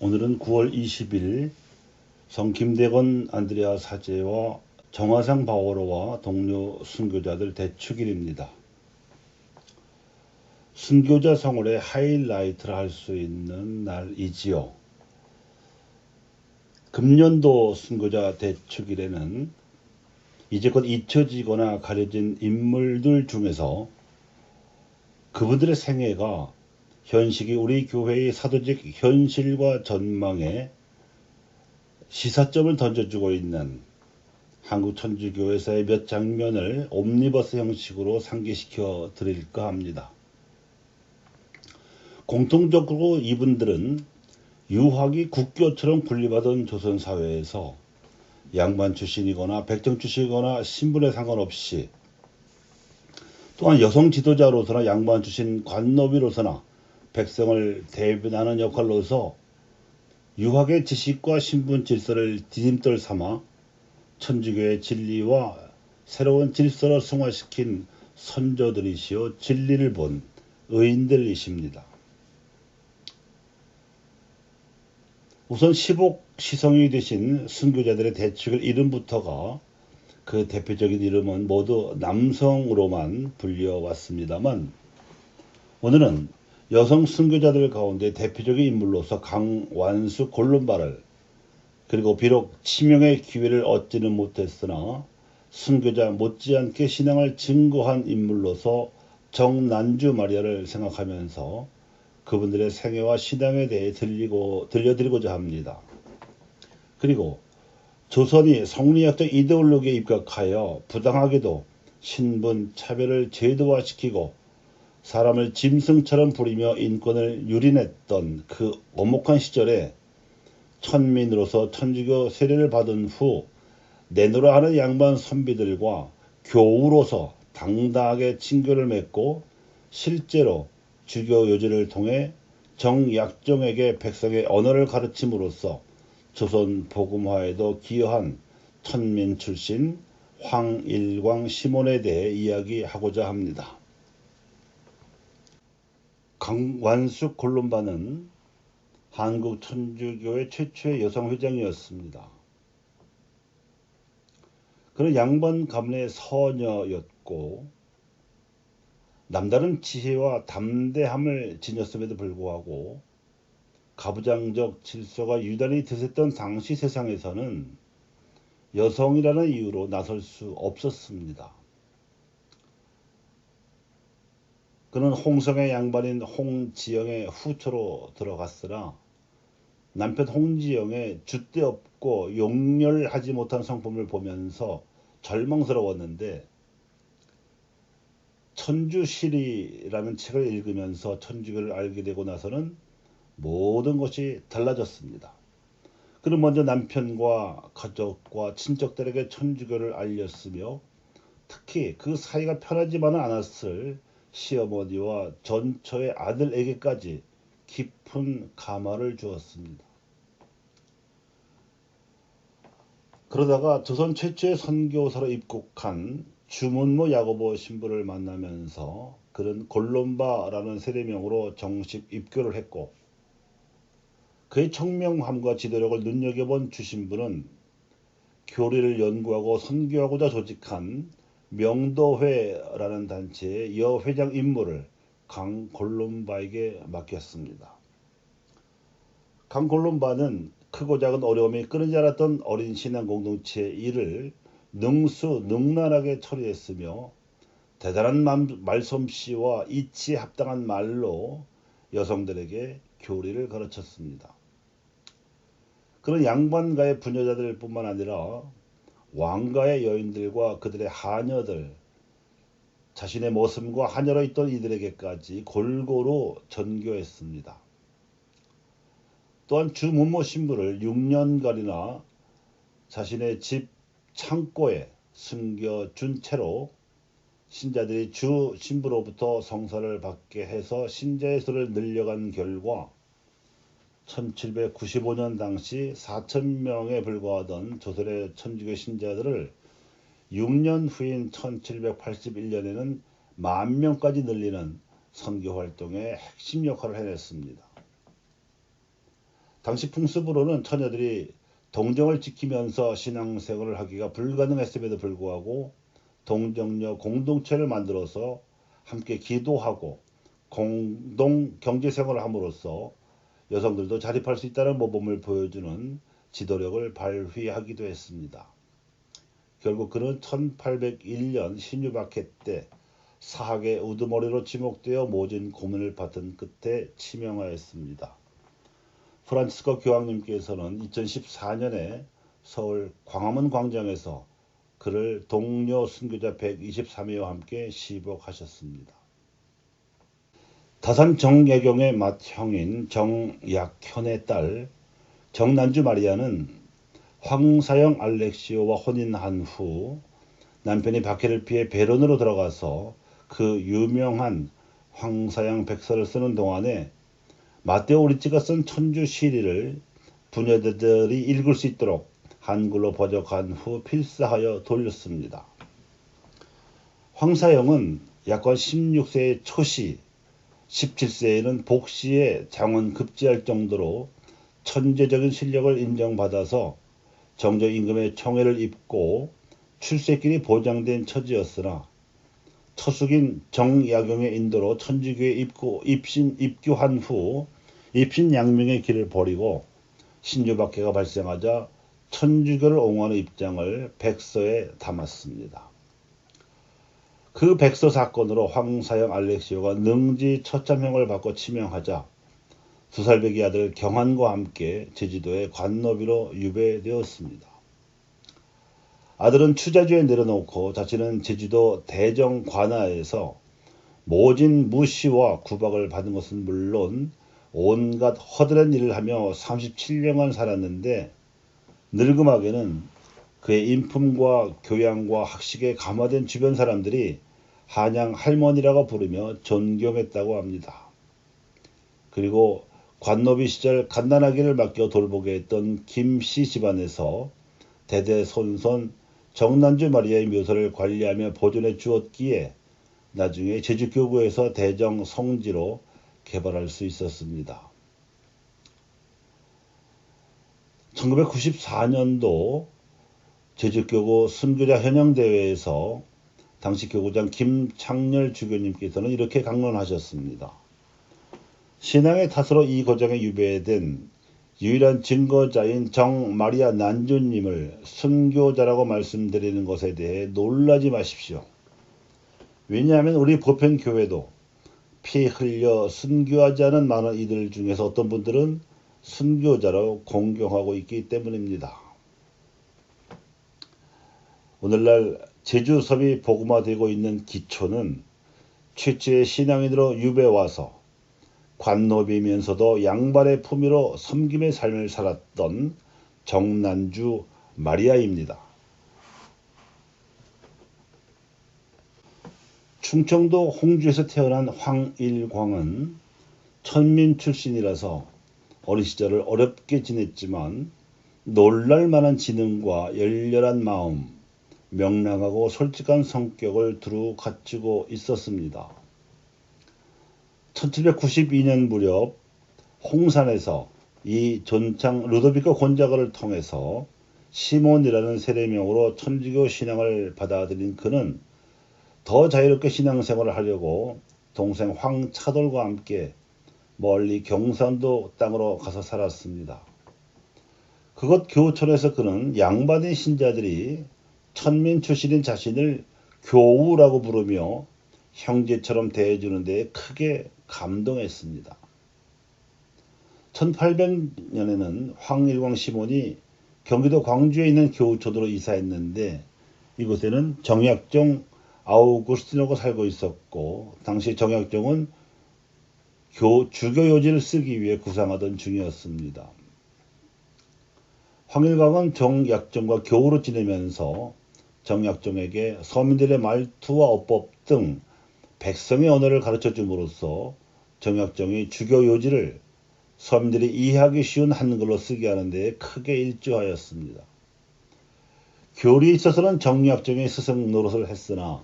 오늘은 9월 20일 성 김대건 안드레아 사제와 정화상 바오로와 동료 순교자들 대축일입니다. 순교자 성월의 하이라이트를 할 수 있는 날이지요. 금년도 순교자 대축일에는 이제껏 잊혀지거나 가려진 인물들 중에서 그분들의 생애가 현식이 우리 교회의 사도직 현실과 전망에 시사점을 던져주고 있는 한국 천주교회사의 몇 장면을 옴니버스 형식으로 상기시켜 드릴까 합니다. 공통적으로 이분들은 유학이 국교처럼 분리받은 조선사회에서 양반 출신이거나 백정 출신이거나 신분에 상관없이, 또한 여성 지도자로서나 양반 출신 관노비로서나 백성을 대변하는 역할로서 유학의 지식과 신분 질서를 디딤돌 삼아 천주교의 진리와 새로운 질서를 승화시킨 선조들이시오 진리를 본 의인들이십니다. 우선 시복 시성이 되신 순교자들의 대축일 이름부터가, 그 대표적인 이름은 모두 남성으로만 불려왔습니다만, 오늘은 여성 순교자들 가운데 대표적인 인물로서 강완수 골룸바를, 그리고 비록 치명의 기회를 얻지는 못했으나 순교자 못지않게 신앙을 증거한 인물로서 정난주 마리아를 생각하면서 그분들의 생애와 신앙에 대해 들려드리고자 합니다. 그리고 조선이 성리학적 이데올로기에 입각하여 부당하게도 신분 차별을 제도화시키고 사람을 짐승처럼 부리며 인권을 유린했던 그 엄혹한 시절에 천민으로서 천주교 세례를 받은 후 내노라 하는 양반 선비들과 교우로서 당당하게 친교를 맺고 실제로 주교 요지를 통해 정약종에게 백성의 언어를 가르침으로써 조선 복음화에도 기여한 천민 출신 황일광 시몬에 대해 이야기하고자 합니다. 강완숙 골룸바는 한국 천주교회 최초의 여성 회장이었습니다. 그는 양반 가문의 서녀였고 남다른 지혜와 담대함을 지녔음에도 불구하고 가부장적 질서가 유달리 드셌던 당시 세상에서는 여성이라는 이유로 나설 수 없었습니다. 그는 홍성의 양반인 홍지영의 후처로 들어갔으나 남편 홍지영의 줏대 없고 용렬하지 못한 성품을 보면서 절망스러웠는데, 천주시리라는 책을 읽으면서 천주교를 알게 되고 나서는 모든 것이 달라졌습니다. 그는 먼저 남편과 가족과 친척들에게 천주교를 알렸으며, 특히 그 사이가 편하지만은 않았을 시어머니와 전처의 아들에게까지 깊은 감화를 주었습니다. 그러다가 조선 최초의 선교사로 입국한 주문모 야고보 신부를 만나면서 그는 골룸바라는 세례명으로 정식 입교를 했고, 그의 청명함과 지도력을 눈여겨본 주신부는 교리를 연구하고 선교하고자 조직한 명도회라는 단체의 여회장 임무를 강골룸바에게 맡겼습니다. 강골룸바는 크고 작은 어려움이 끊이지 않았던 어린 신앙 공동체의 일을 능수능란하게 처리했으며, 대단한 말솜씨와 이치에 합당한 말로 여성들에게 교리를 가르쳤습니다. 그는 양반가의 부녀자들 뿐만 아니라 왕가의 여인들과 그들의 하녀들, 자신의 모습과 하녀로 있던 이들에게까지 골고루 전교했습니다. 또한 주문모 신부를 6년간이나 자신의 집 창고에 숨겨준 채로 신자들이 주 신부로부터 성사를 받게 해서 신자의 수를 늘려간 결과 1795년 당시 4,000명에 불과하던 조선의 천주교 신자들을 6년 후인 1781년에는 10,000명까지 늘리는 선교 활동의 핵심 역할을 해냈습니다. 당시 풍습으로는 처녀들이 동정을 지키면서 신앙생활을 하기가 불가능했음에도 불구하고 동정녀 공동체를 만들어서 함께 기도하고 공동 경제생활을 함으로써 여성들도 자립할 수 있다는 모범을 보여주는 지도력을 발휘하기도 했습니다. 결국 그는 1801년 신유박해 때 사학의 우두머리로 지목되어 모진 고문을 받은 끝에 치명하였습니다. 프란치스코 교황님께서는 2014년에 서울 광화문 광장에서 그를 동료 순교자 123명과 함께 시복하셨습니다. 다산 정약용의 맏형인 정약현의 딸 정난주 마리아는 황사영 알렉시오와 혼인한 후 남편이 박해를 피해 배론으로 들어가서 그 유명한 황사양 백서를 쓰는 동안에 마테오 오리치가 쓴 천주 시리를 부녀들이 읽을 수 있도록 한글로 번역한 후 필사하여 돌렸습니다. 황사영은 약관 16세의 초시, 17세에는 복시에 장원 급제할 정도로 천재적인 실력을 인정받아서 정조 임금의 청회를 입고 출세길이 보장된 처지였으나 처숙인 정약용의 인도로 천주교에 입교한 후 입신양명의 길을 버리고 신주박해가 발생하자 천주교를 옹호하는 입장을 백서에 담았습니다. 그 백서 사건으로 황사영 알렉시오가 능지 처참형을 받고 치명하자 2살배기 아들 경환과 함께 제주도의 관노비로 유배되었습니다. 아들은 추자주에 내려놓고 자신은 제주도 대정 관하에서 모진 무시와 구박을 받은 것은 물론 온갖 허드렛 일을 하며 37년간 살았는데 늙음하게는 그의 인품과 교양과 학식에 감화된 주변 사람들이 한양 할머니라고 부르며 존경했다고 합니다. 그리고 관노비 시절 갓난아기를 맡겨 돌보게 했던 김씨 집안에서 대대손손 정난주 마리아의 묘소를 관리하며 보존해 주었기에 나중에 제주교구에서 대정 성지로 개발할 수 있었습니다. 1994년도 제주교구 순교자 현영대회에서 당시 교구장 김창렬 주교님께서는 이렇게 강론하셨습니다. 신앙의 탓으로 이 고장에 유배된 유일한 증거자인 정마리아 난주님을 순교자라고 말씀드리는 것에 대해 놀라지 마십시오. 왜냐하면 우리 보편교회도 피 흘려 순교하지 않은 많은 이들 중에서 어떤 분들은 순교자로 공경하고 있기 때문입니다. 오늘날 제주섬이 복음화되고 있는 기초는 최초의 신앙인으로 유배와서 관노비면서도 양반의 품위로 섬김의 삶을 살았던 정난주 마리아입니다. 충청도 홍주에서 태어난 황일광은 천민 출신이라서 어린 시절을 어렵게 지냈지만 놀랄만한 지능과 열렬한 마음, 명랑하고 솔직한 성격을 두루 갖추고 있었습니다. 1792년 무렵 홍산에서 이 존창 루도비코 곤자가를 통해서 시몬이라는 세례명으로 천주교 신앙을 받아들인 그는 더 자유롭게 신앙생활을 하려고 동생 황차돌과 함께 멀리 경산도 땅으로 가서 살았습니다. 그곳 교우촌에서 그는 양반의 신자들이 천민 출신인 자신을 교우라고 부르며 형제처럼 대해주는 데 크게 감동했습니다. 1800년에는 황일광 시몬이 경기도 광주에 있는 교우촌으로 이사했는데 이곳에는 정약종 아우구스티노가 살고 있었고 당시 정약종은 주교요지를 쓰기 위해 구상하던 중이었습니다. 황일광은 정약종과 교우로 지내면서 정약종에게 서민들의 말투와 어법 등 백성의 언어를 가르쳐 줌으로써 정약종이 주교요지를 서민들이 이해하기 쉬운 한글로 쓰게 하는 데 크게 일조하였습니다. 교리에 있어서는 정약종이 스승 노릇을 했으나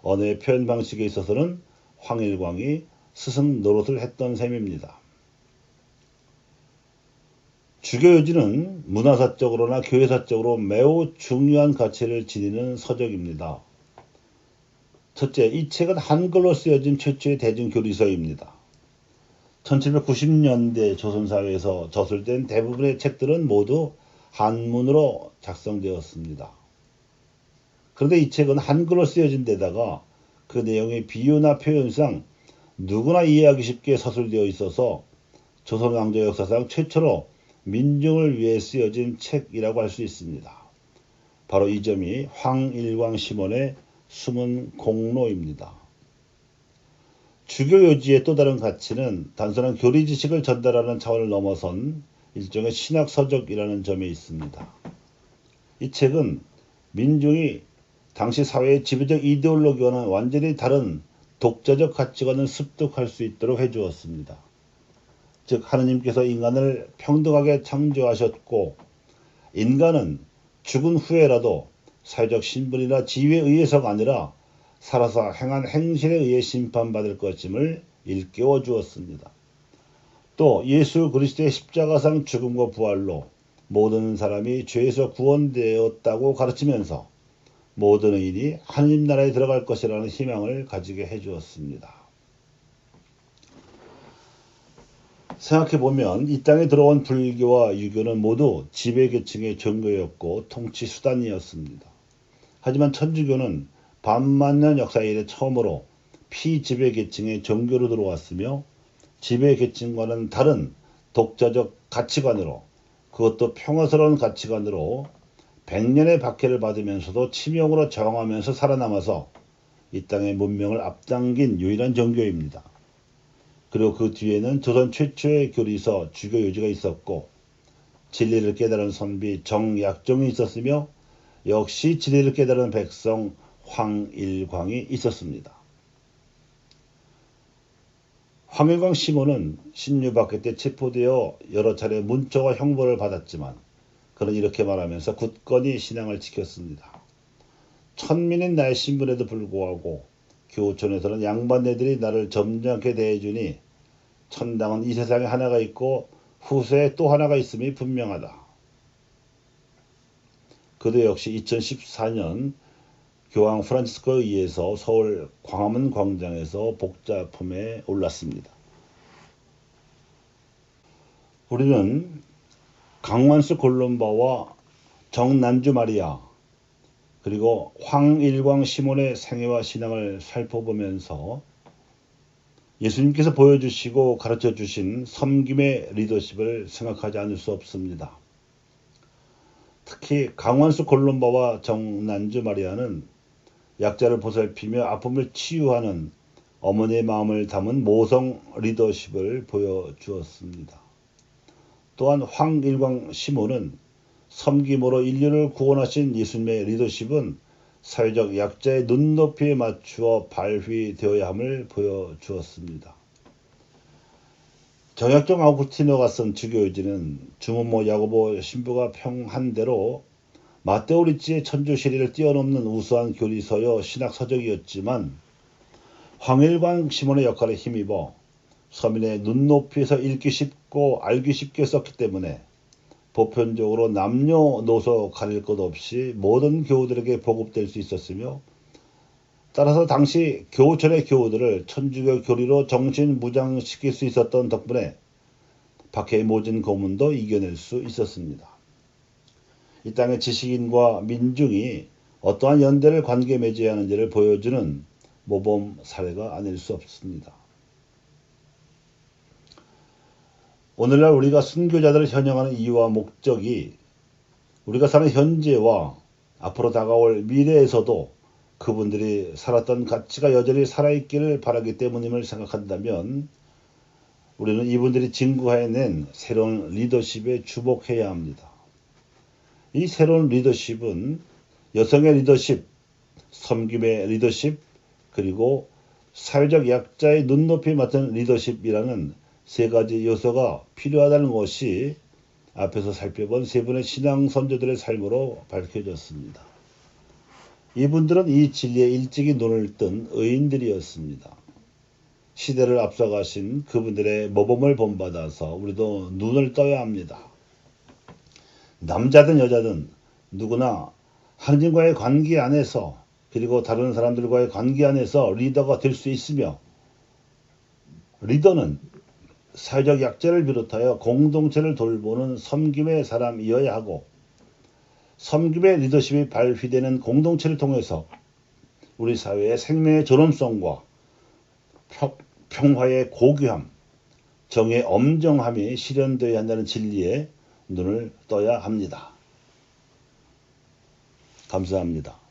언어의 표현 방식에 있어서는 황일광이 스승 노릇을 했던 셈입니다. 주교요지는 문화사적으로나 교회사적으로 매우 중요한 가치를 지니는 서적입니다. 첫째, 이 책은 한글로 쓰여진 최초의 대중교리서입니다. 1790년대 조선사회에서 저술된 대부분의 책들은 모두 한문으로 작성되었습니다. 그런데 이 책은 한글로 쓰여진 데다가 그 내용의 비유나 표현상 누구나 이해하기 쉽게 서술되어 있어서 조선 왕조 역사상 최초로 민중을 위해 쓰여진 책이라고 할 수 있습니다. 바로 이 점이 황일광 시몬의 숨은 공로입니다. 주교요지의 또 다른 가치는 단순한 교리 지식을 전달하는 차원을 넘어선 일종의 신학 서적이라는 점에 있습니다. 이 책은 민중이 당시 사회의 지배적 이데올로기와는 완전히 다른 독자적 가치관을 습득할 수 있도록 해주었습니다. 즉 하느님께서 인간을 평등하게 창조하셨고 인간은 죽은 후에라도 사회적 신분이나 지위에 의해서가 아니라 살아서 행한 행실에 의해 심판받을 것임을 일깨워 주었습니다. 또 예수 그리스도의 십자가상 죽음과 부활로 모든 사람이 죄에서 구원되었다고 가르치면서 모든 의인이 하느님 나라에 들어갈 것이라는 희망을 가지게 해주었습니다. 생각해보면 이 땅에 들어온 불교와 유교는 모두 지배계층의 종교였고 통치 수단이었습니다. 하지만 천주교는 반만년 역사 이래 처음으로 피지배계층의 종교로 들어왔으며 지배계층과는 다른 독자적 가치관으로, 그것도 평화스러운 가치관으로 100년의 박해를 받으면서도 치명으로 저항하면서 살아남아서 이 땅의 문명을 앞당긴 유일한 종교입니다. 그리고 그 뒤에는 조선 최초의 교리서 주교요지가 있었고 진리를 깨달은 선비 정약종이 있었으며 역시 진리를 깨달은 백성 황일광이 있었습니다. 황일광 시몬은 신유박해 때 체포되어 여러 차례 문초와 형벌을 받았지만 그는 이렇게 말하면서 굳건히 신앙을 지켰습니다. 천민인 나의 신분에도 불구하고 교촌에서는 양반네들이 나를 점잖게 대해주니 천당은 이 세상에 하나가 있고 후세에 또 하나가 있음이 분명하다. 그도 역시 2014년 교황 프란치스코에 의해서 서울 광화문 광장에서 복자품에 올랐습니다. 우리는 강완수 골룸바와 정난주 마리아 그리고 황일광 시몬의 생애와 신앙을 살펴보면서 예수님께서 보여주시고 가르쳐주신 섬김의 리더십을 생각하지 않을 수 없습니다. 특히 강완수 골룸바와 정난주 마리아는 약자를 보살피며 아픔을 치유하는 어머니의 마음을 담은 모성 리더십을 보여주었습니다. 또한 황일광 시몬은 섬김으로 인류를 구원하신 예수님의 리더십은 사회적 약자의 눈높이에 맞추어 발휘되어야 함을 보여주었습니다. 정약종 아우구스티노가 쓴 주교요지는 주문모 야고보 신부가 평한 대로 마테오 리치의 천주시리를 뛰어넘는 우수한 교리서여 신학서적이었지만 황일광 시몬의 역할에 힘입어 서민의 눈높이에서 읽기 쉽고 알기 쉽게 썼기 때문에 보편적으로 남녀노소 가릴 것 없이 모든 교우들에게 보급될 수 있었으며 따라서 당시 교우촌의 교우들을 천주교 교리로 정신무장시킬 수 있었던 덕분에 박해의 모진 고문도 이겨낼 수 있었습니다. 이 땅의 지식인과 민중이 어떠한 연대를 관계 맺어야 하는지를 보여주는 모범 사례가 아닐 수 없습니다. 오늘날 우리가 순교자들을 현영하는 이유와 목적이 우리가 사는 현재와 앞으로 다가올 미래에서도 그분들이 살았던 가치가 여전히 살아있기를 바라기 때문임을 생각한다면 우리는 이분들이 증거해낸 새로운 리더십에 주목해야 합니다. 이 새로운 리더십은 여성의 리더십, 섬김의 리더십, 그리고 사회적 약자의 눈높이에 맞는 리더십이라는 세 가지 요소가 필요하다는 것이 앞에서 살펴본 세 분의 신앙 선조들의 삶으로 밝혀졌습니다. 이분들은 이 진리에 일찍이 눈을 뜬 의인들이었습니다. 시대를 앞서가신 그분들의 모범을 본받아서 우리도 눈을 떠야 합니다. 남자든 여자든 누구나 하느님과의 관계 안에서 그리고 다른 사람들과의 관계 안에서 리더가 될 수 있으며, 리더는 사회적 약자를 비롯하여 공동체를 돌보는 섬김의 사람이어야 하고, 섬김의 리더십이 발휘되는 공동체를 통해서 우리 사회의 생명의 존엄성과 평화의 고귀함, 정의 엄정함이 실현되어야 한다는 진리에 눈을 떠야 합니다. 감사합니다.